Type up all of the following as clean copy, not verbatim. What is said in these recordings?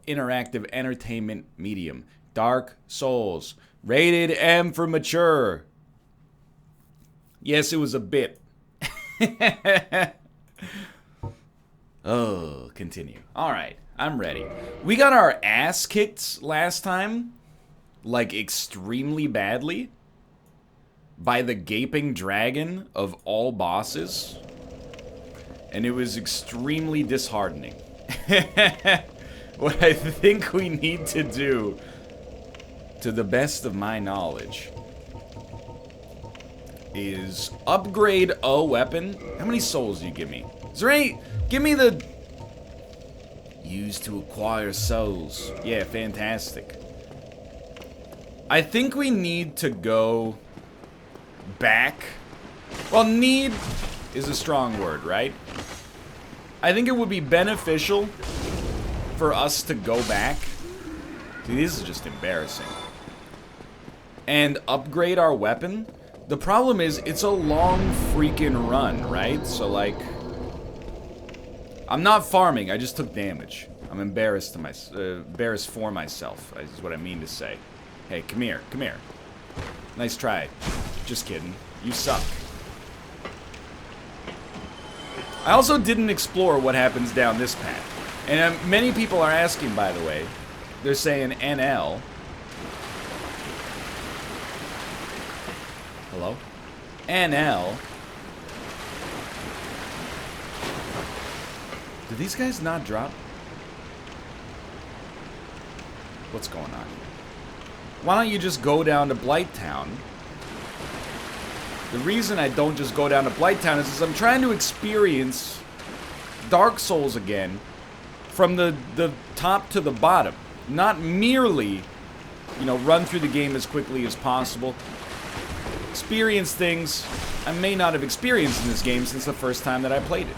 interactive entertainment medium. Dark Souls. Rated M for mature. Yes, it was a bit. Oh, continue. Alright, I'm ready. We got our ass kicked last time. Like, extremely badly. By the gaping dragon of all bosses. And it was extremely disheartening. What I think we need to do, to the best of my knowledge, is upgrade a weapon. How many souls do you give me? Is there any... Give me the... Use to acquire souls. Yeah, fantastic. I think we need to go back. Well, need is a strong word, right? I think it would be beneficial for us to go back. See, this is just embarrassing. And upgrade our weapon. The problem is, it's a long freaking run, right? So, like... I'm not farming, I just took damage. I'm embarrassed embarrassed for myself, is what I mean to say. Hey, come here, come here. Nice try. Just kidding. You suck. I also didn't explore what happens down this path. And many people are asking, by the way. They're saying NL. Hello? NL. Do these guys not drop? What's going on? Why don't you just go down to Blighttown? The reason I don't just go down to Blighttown is I'm trying to experience Dark Souls again from the top to the bottom. Not merely, you know, run through the game as quickly as possible. Experience things I may not have experienced in this game since the first time that I played it.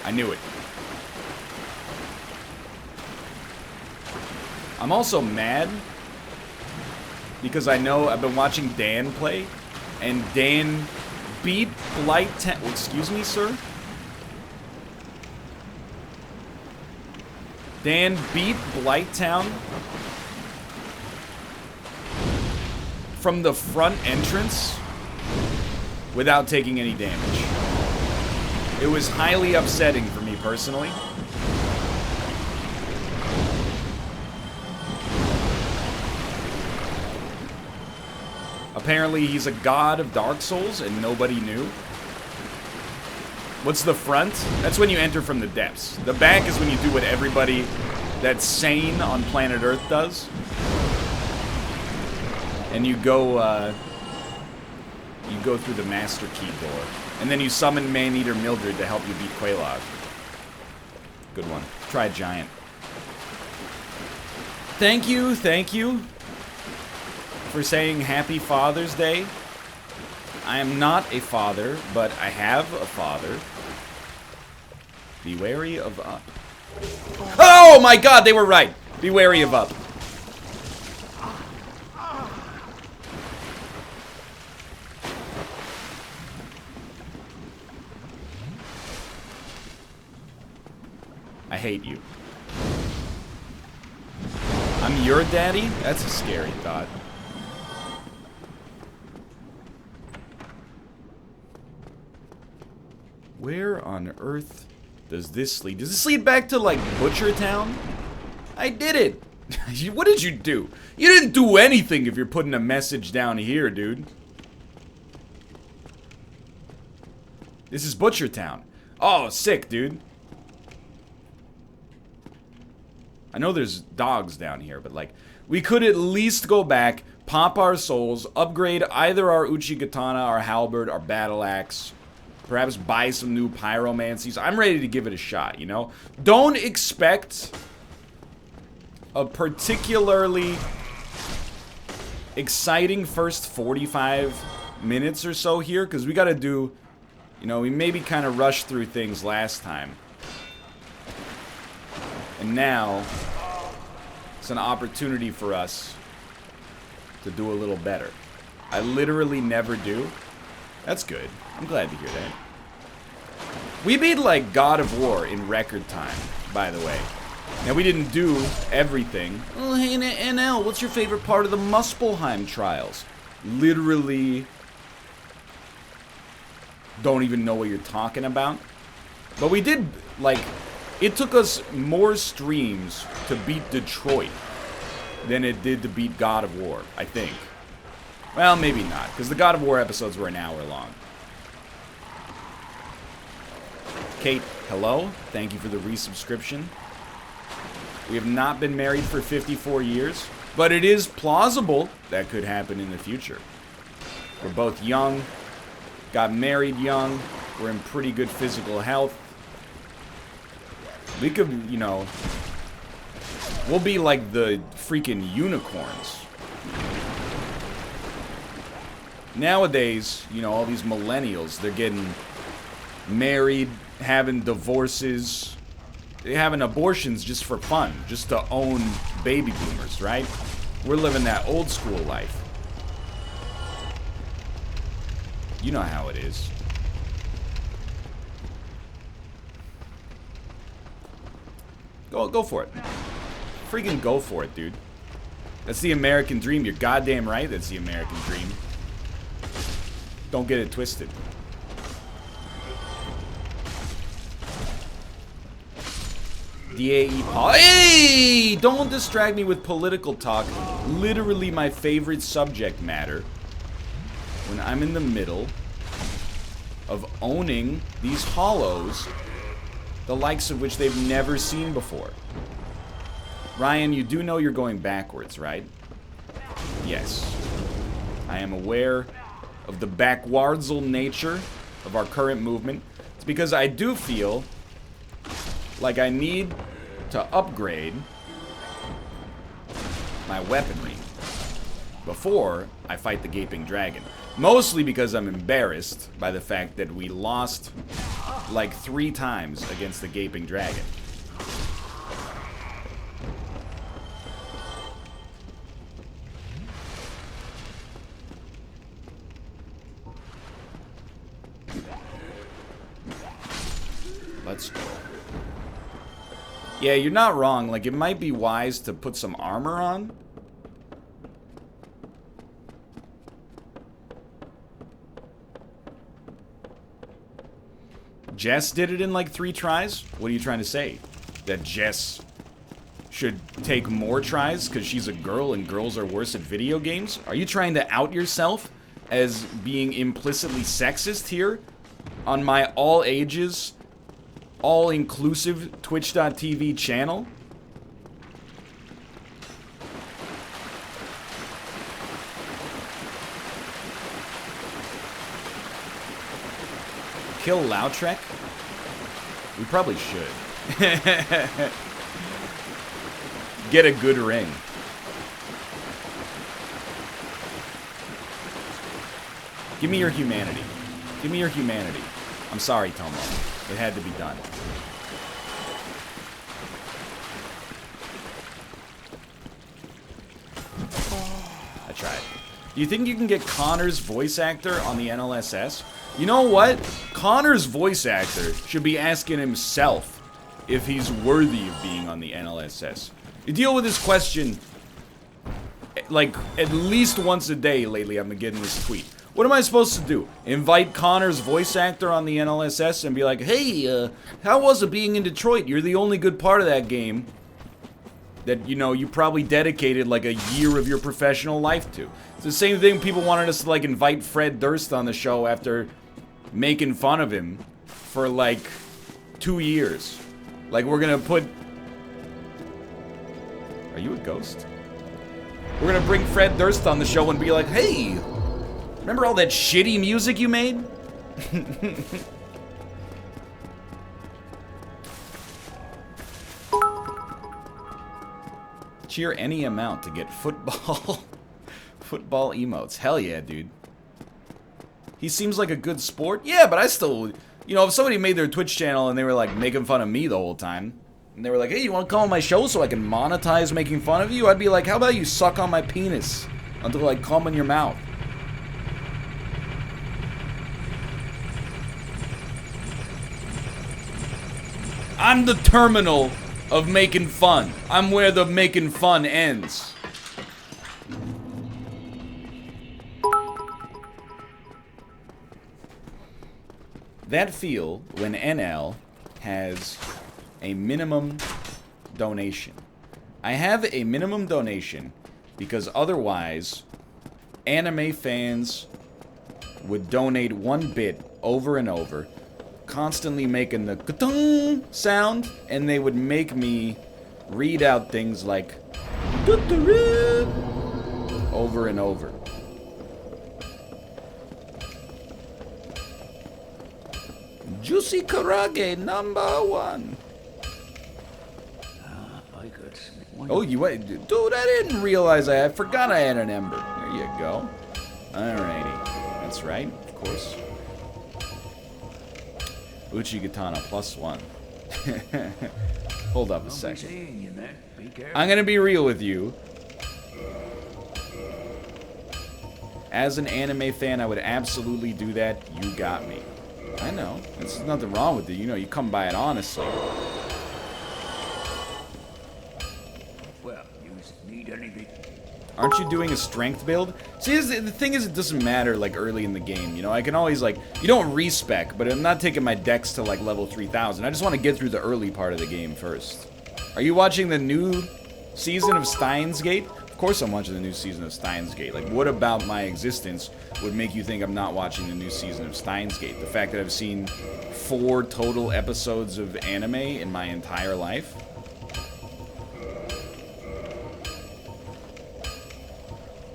I knew it. I'm also mad because I know I've been watching Dan play, and Dan beat Blighttown. Excuse me, sir? Dan beat Blighttown from the front entrance without taking any damage. It was highly upsetting for me personally. Apparently he's a god of Dark Souls and nobody knew. What's the front? That's when you enter from the depths. The back is when you do what everybody that's sane on planet Earth does. And you go through the Master Key door. And then you summon Man-Eater Mildred to help you beat Quelaag. Good one. Try Giant. Thank you for saying Happy Father's Day. I am not a father, but I have a father. Be wary of Up. Oh my god, they were right! Be wary of Up. I hate you. I'm your daddy? That's a scary thought. Where on earth does this lead? Does this lead back to, like, Butcher Town? I did it! What did you do? You didn't do anything if you're putting a message down here, dude. This is Butcher Town. Oh, sick, dude. I know there's dogs down here, but, like, we could at least go back, pop our souls, upgrade either our Uchigatana, our halberd, our battle axe, perhaps buy some new pyromancies. I'm ready to give it a shot, you know? Don't expect a particularly exciting first 45 minutes or so here, because we gotta do, you know, we maybe kind of rushed through things last time. And now, it's an opportunity for us to do a little better. I literally never do. That's good. I'm glad to hear that. We beat, like, God of War in record time, by the way. Now, we didn't do everything. Oh, hey, NL, what's your favorite part of the Muspelheim trials? Literally don't even know what you're talking about. But we did, like, it took us more streams to beat Detroit than it did to beat God of War, I think. Well, maybe not, because the God of War episodes were an hour long. Kate, hello. Thank you for the resubscription. We have not been married for 54 years, but it is plausible that could happen in the future. We're both young, got married young, we're in pretty good physical health. We could, you know, we'll be like the freaking unicorns. Nowadays, you know, all these millennials, they're getting married, having divorces, having abortions just for fun, just to own baby boomers, right? We're living that old school life. You know how it is. Go for it. Freaking go for it, dude. That's the American dream. You're goddamn right that's the American dream. Don't get it twisted. DAE Paul. Hey! Don't distract me with political talk. Literally my favorite subject matter. When I'm in the middle of owning these hollows, the likes of which they've never seen before. Ryan, you do know you're going backwards, right? Yes. I am aware of the backwardsal nature of our current movement. It's because I do feel like I need to upgrade my weaponry before I fight the Gaping Dragon. Mostly because I'm embarrassed by the fact that we lost like 3 times against the Gaping Dragon. Let's go. Yeah, you're not wrong. Like, it might be wise to put some armor on. Jess did it in like 3 tries? What are you trying to say? That Jess should take more tries because she's a girl and girls are worse at video games? Are you trying to out yourself as being implicitly sexist here on my all ages, all-inclusive Twitch.tv channel? Kill Lautrec? We probably should. Get a good ring. Give me your humanity. Give me your humanity. I'm sorry, Tomo. It had to be done. I tried. Do you think you can get Connor's voice actor on the NLSS? You know what? Connor's voice actor should be asking himself if he's worthy of being on the NLSS. You deal with this question like at least once a day lately. I've been getting this tweet. What am I supposed to do? Invite Connor's voice actor on the NLSS and be like, hey, how was it being in Detroit? You're the only good part of that game that, you know, you probably dedicated like a year of your professional life to. It's the same thing people wanted us to like invite Fred Durst on the show after making fun of him for like 2 years. Like, we're gonna put... Are you a ghost? We're gonna bring Fred Durst on the show and be like, hey, remember all that shitty music you made? Cheer any amount to get football football emotes. Hell yeah, dude. He seems like a good sport. Yeah, but I still, you know, if somebody made their Twitch channel and they were like making fun of me the whole time, and they were like, hey, you want to come on my show so I can monetize making fun of you? I'd be like, how about you suck on my penis until I come in your mouth? I'm the terminal of making fun. I'm where the making fun ends. That feel when NL has a minimum donation. I have a minimum donation because otherwise anime fans would donate 1 bit over and over, constantly making the ka-tung sound, and they would make me read out things like over and over. Juicy Karage #1. Oh, you wait, dude! I didn't realize I forgot I had an ember. There you go. Alrighty, that's right, of course. Uchigatana +1. Hold up a second. I'm gonna be real with you. As an anime fan, I would absolutely do that. You got me. I know. There's nothing wrong with it. You know, you come by it honestly. Well, you need anything. Aren't you doing a strength build? See, the thing is, it doesn't matter, like, early in the game, you know? I can always, like, you don't respec, but I'm not taking my dex to, like, level 3000. I just want to get through the early part of the game first. Are you watching the new season of Steins Gate? Of course I'm watching the new season of Steins Gate. Like, what about my existence would make you think I'm not watching the new season of Steins Gate? The fact that I've seen 4 total episodes of anime in my entire life?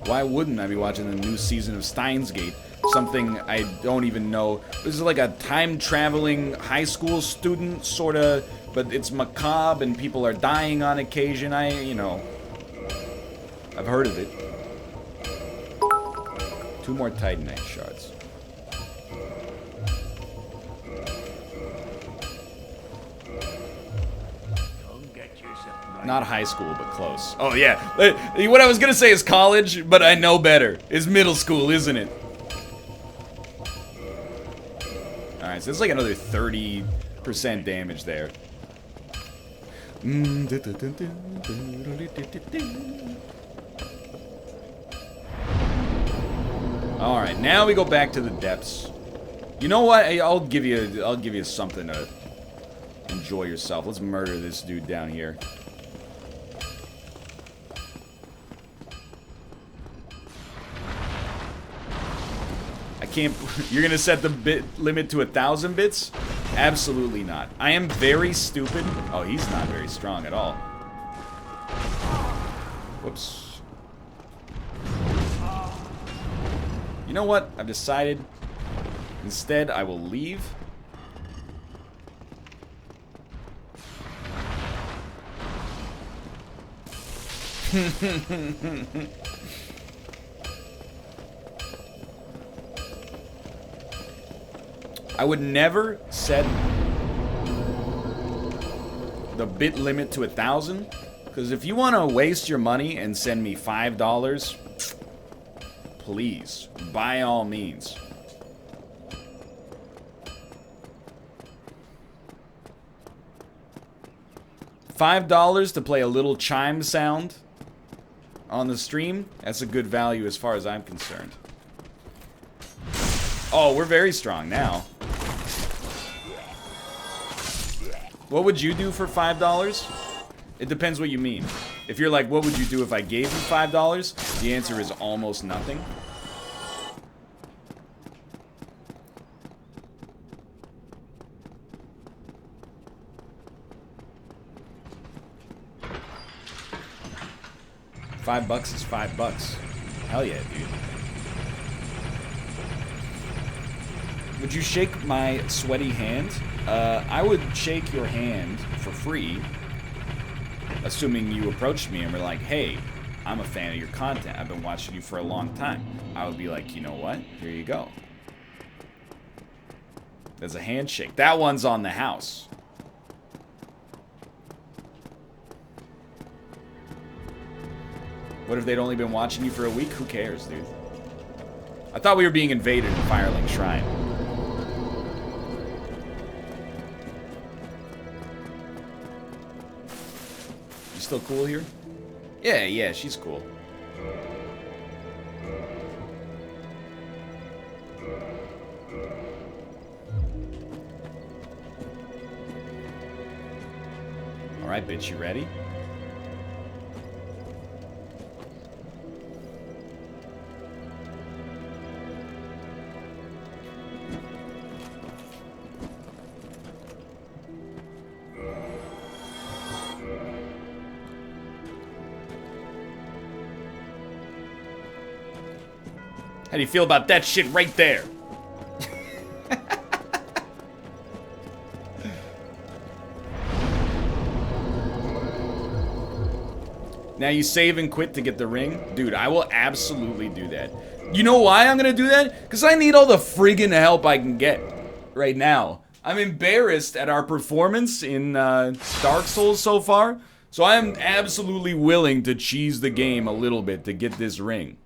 Why wouldn't I be watching the new season of Steins Gate? Something I don't even know. This is like a time-traveling high school student, sorta, but it's macabre and people are dying on occasion. You know, I've heard of it. 2 more Titanite shards. Not high school, but close. Oh, yeah. What I was gonna say is college, but I know better. It's middle school, isn't it? Alright, so it's like another 30% damage there. Alright, now we go back to the depths. You know what? I'll give you something to enjoy yourself. Let's murder this dude down here. You're gonna set the bit limit to 1,000 bits? Absolutely not. I am very stupid. Oh, he's not very strong at all. Whoops. You know what? I've decided. Instead, I will leave. I would never set the bit limit to 1,000, because if you want to waste your money and send me $5, please, by all means. $5 to play a little chime sound on the stream, that's a good value as far as I'm concerned. Oh, we're very strong now. What would you do for $5? It depends what you mean. If you're like, what would you do if I gave you $5? The answer is almost nothing. $5 is $5. Hell yeah, dude. Would you shake my sweaty hand? I would shake your hand for free, assuming you approached me and were like, hey, I'm a fan of your content. I've been watching you for a long time. I would be like, you know what? Here you go. There's a handshake. That one's on the house. What if they'd only been watching you for a week? Who cares, dude? I thought we were being invaded in Firelink Shrine. still cool here? Yeah, she's cool. Alright, bitch, you ready? How do you feel about that shit right there? Now you save and quit to get the ring? Dude, I will absolutely do that. You know why I'm gonna do that? Because I need all the friggin' help I can get right now. I'm embarrassed at our performance in Dark Souls so far, so I am absolutely willing to cheese the game a little bit to get this ring.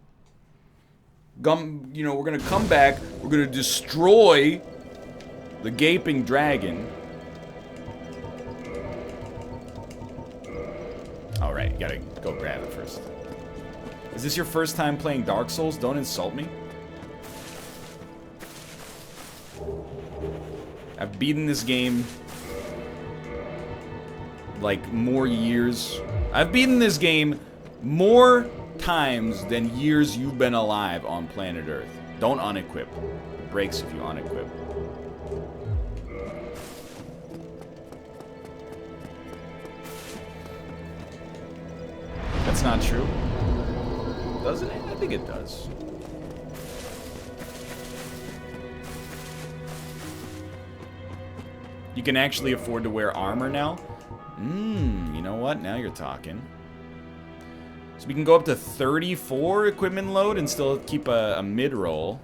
You know, we're gonna come back, we're gonna destroy the gaping dragon. Alright, you gotta go grab it first. Is this your first time playing Dark Souls? Don't insult me. I've beaten this game like more years. I've beaten this game more times than years you've been alive on planet Earth. Don't unequip. It breaks if you unequip. That's not true. Does it? I think it does. You can actually afford to wear armor now? You know what? Now you're talking. So we can go up to 34 equipment load and still keep a mid-roll.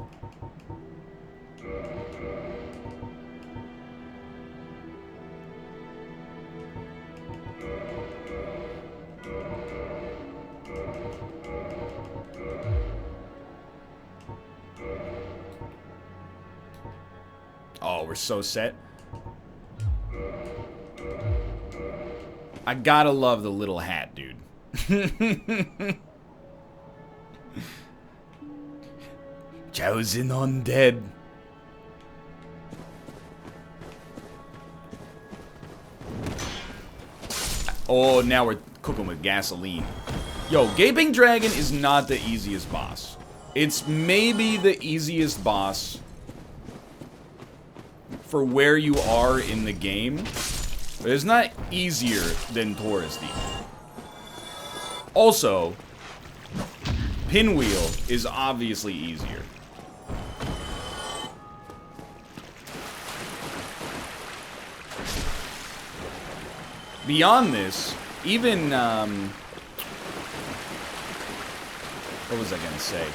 Oh, we're so set. I gotta love the little hat, dude. Chosen Undead. Oh, now we're cooking with gasoline. Yo, Gaping Dragon is not the easiest boss. It's maybe the easiest boss for where you are in the game. But it's not easier than Taurus Demon. Also, Pinwheel is obviously easier. Beyond this, even, what was I gonna say?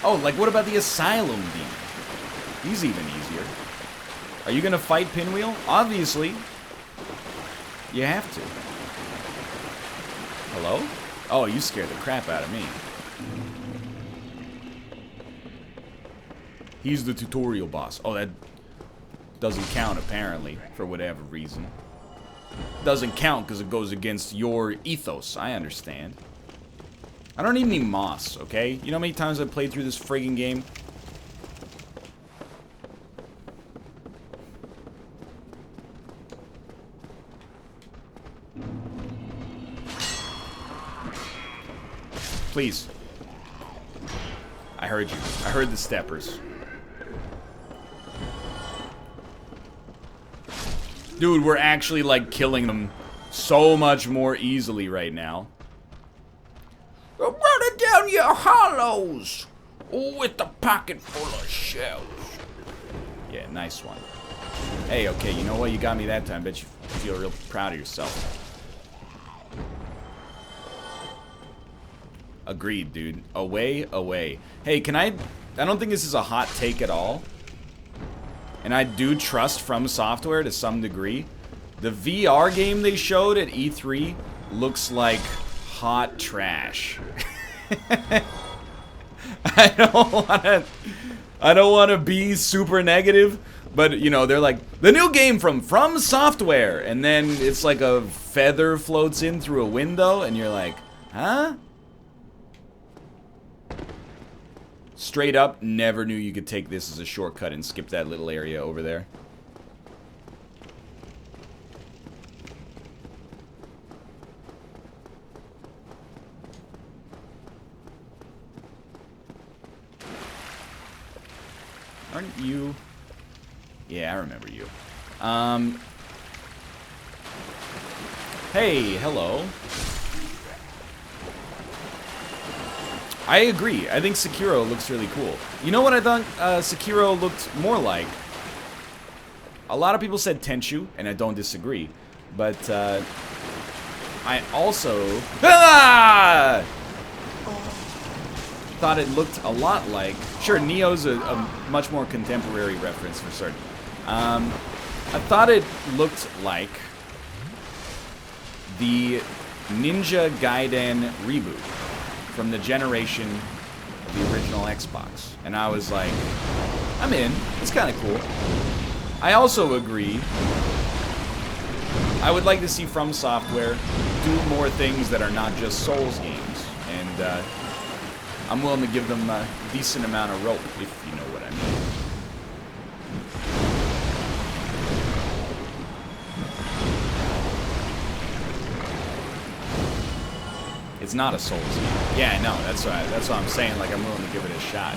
Oh, like what about the Asylum Demon? He's even easier. Are you gonna fight Pinwheel? Obviously. You have to. Hello? Oh, you scared the crap out of me. He's the tutorial boss. Oh, that doesn't count, apparently, for whatever reason. Doesn't count because it goes against your ethos. I understand. I don't need any moss, okay? You know how many times I've played through this friggin' game? Please. I heard you. I heard the steppers. Dude, we're actually, like, killing them so much more easily right now. I'm running down your hollows with a pocket full of shells. Yeah, nice one. Hey, okay, you know what? You got me that time. Bet you feel real proud of yourself. Agreed, dude. Away, away. Hey, can I don't think this is a hot take at all. And I do trust From Software to some degree. The VR game they showed at E3 looks like hot trash. I don't wanna be super negative, But, you know, they're like, the new game from Software. And then it's like a feather floats in through a window. And you're like, huh? Straight up, never knew you could take this as a shortcut and skip that little area over there. Aren't you? Yeah, I remember you. Hey, hello. I agree. I think Sekiro looks really cool. You know what I thought Sekiro looked more like? A lot of people said Tenchu, and I don't disagree. But, I also... Ah! Thought it looked a lot like... Sure, Neo's a much more contemporary reference for certain. I thought it looked like the Ninja Gaiden reboot from the generation of the original Xbox. And I was like, I'm in. It's kind of cool. I also agree. I would like to see From Software do more things that are not just Souls games. And I'm willing to give them a decent amount of rope, if you know what I mean. It's not a Souls game. Yeah, I know. That's what I'm saying. Like, I'm willing to give it a shot.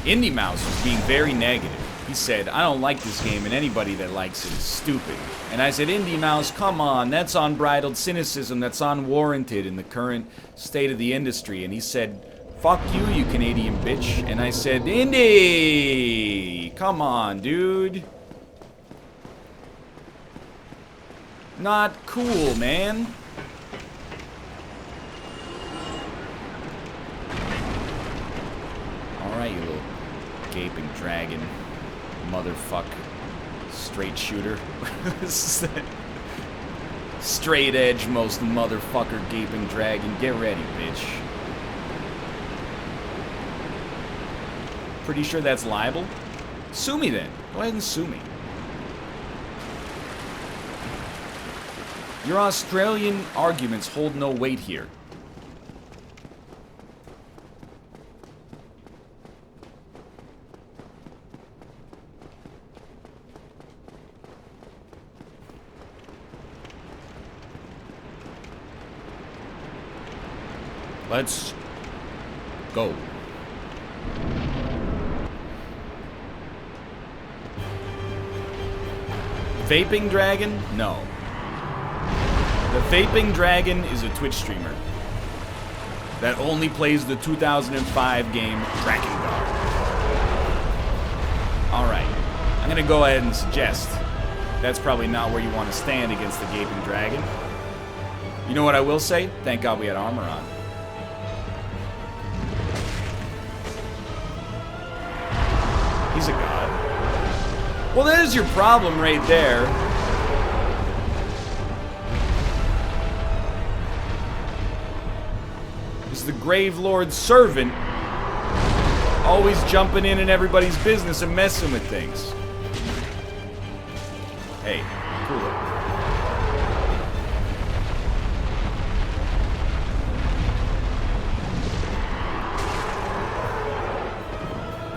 Indie Mouse was being very negative. He said, I don't like this game, and anybody that likes it is stupid. And I said, Indie Mouse, come on. That's unbridled cynicism. That's unwarranted in the current state of the industry. And he said, fuck you, you Canadian bitch. And I said, Indie! Come on, dude. Not cool, man. Alright, you little gaping dragon. Motherfuck. Straight shooter. Straight edge, most motherfucker gaping dragon. Get ready, bitch. Pretty sure that's libel? Sue me then. Go ahead and sue me. Your Australian arguments hold no weight here. Let's go. Vaping Dragon? No. The Vaping Dragon is a Twitch streamer that only plays the 2005 game Drakengard. Alright. I'm gonna go ahead and suggest that's probably not where you want to stand against the Gaping Dragon. You know what I will say? Thank God we had armor on. He's a god. Well, there's your problem right there. Is the Grave Lord's servant always jumping in everybody's business and messing with things. Hey, cool it.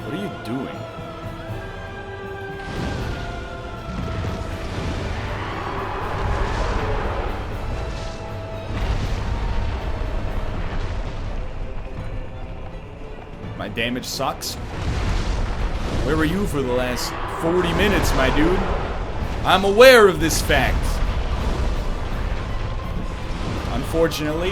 What are you doing? My damage sucks. Where were you for the last 40 minutes, my dude? I'm aware of this fact. Unfortunately.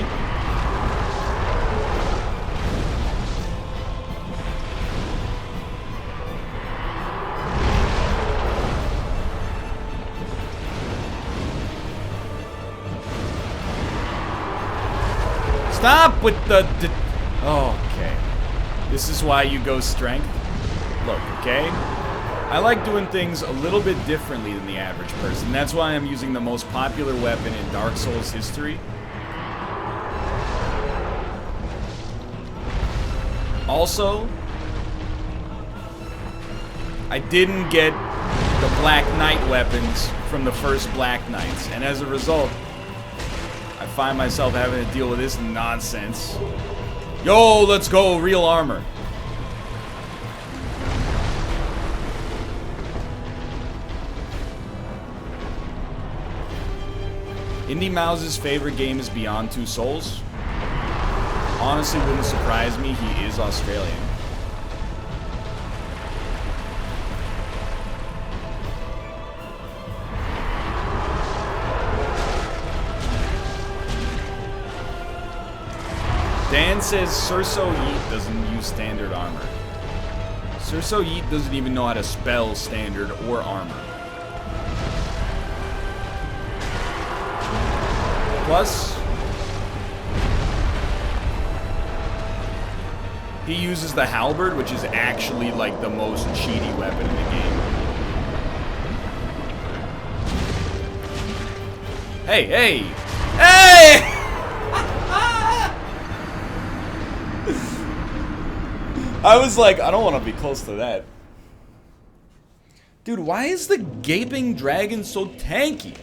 Stop with the oh, okay. This is why you go strength. Look, okay? I like doing things a little bit differently than the average person. That's why I'm using the most popular weapon in Dark Souls history. Also, I didn't get the Black Knight weapons from the first Black Knights. And as a result, I find myself having to deal with this nonsense. Yo, let's go, real armor. Indy Mouse's favorite game is Beyond Two Souls. Honestly, wouldn't surprise me. He is Australian. Dan says Surso Yeet doesn't use standard armor. Surso Yeet doesn't even know how to spell standard or armor. Plus, he uses the halberd, which is actually like the most cheaty weapon in the game. Hey, hey, hey! I was like, I don't want to be close to that. Dude, why is the gaping dragon so tanky?